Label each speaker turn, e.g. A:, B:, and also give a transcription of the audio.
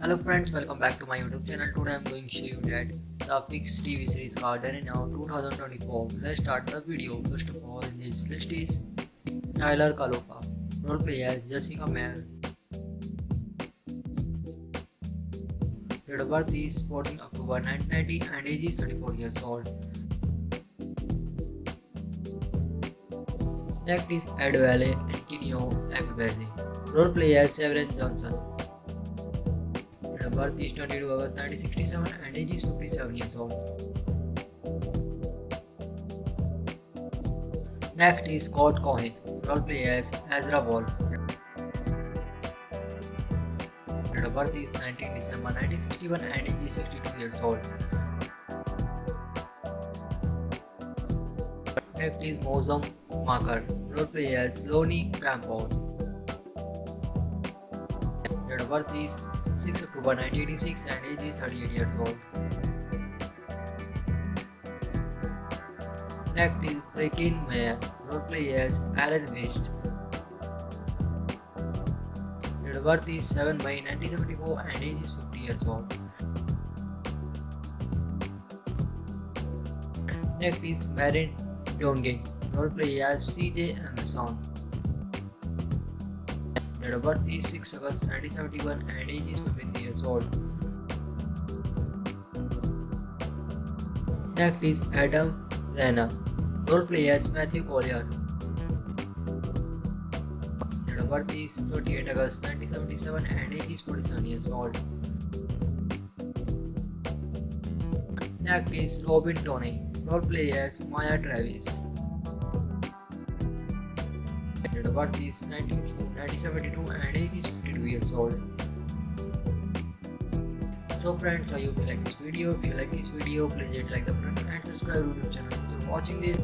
A: Hello friends, welcome back to my YouTube channel. Today I am going to show you that the Pix TV series card in now 2024. Let's start the video. First of all, in this list is Tyler Kaloka, role play as Jessica Meyer. Date of birth is 14 October 1990 and age is 34 years old. Next is Ed Valley and Kinyo Ekbezi, role play as Severin Johnson. Date of birth is 22 August 1967 and age is 57 years old. Next is Scott Cohen, role play as Ezra Wall. Date of birth is 19 December 1961 and age is 62 years old. Next is Mozam Marker, role play as Lonnie Crampon. Date of birth is 6 October 1986 and age is 38 years old. Next is Freakin Mayer, role play as Alan West. Date of birth is 7 May 1974 and age is 50 years old. Next is Marin Dongay, role play as CJ Anderson. Date of birth is 6 August 1971 and age is 53 years old. Next is Adam Renner, role play as Matthew Collier. Date of birth is 28 August 1977 and age is 47 years old. Next is Robin Toney, role play as Maya Travis. Date of birth is 1972 and age is 52 years old. So friends, I hope you like this video. If you like this video, please hit like the button and subscribe to the channel. Thanks for watching this.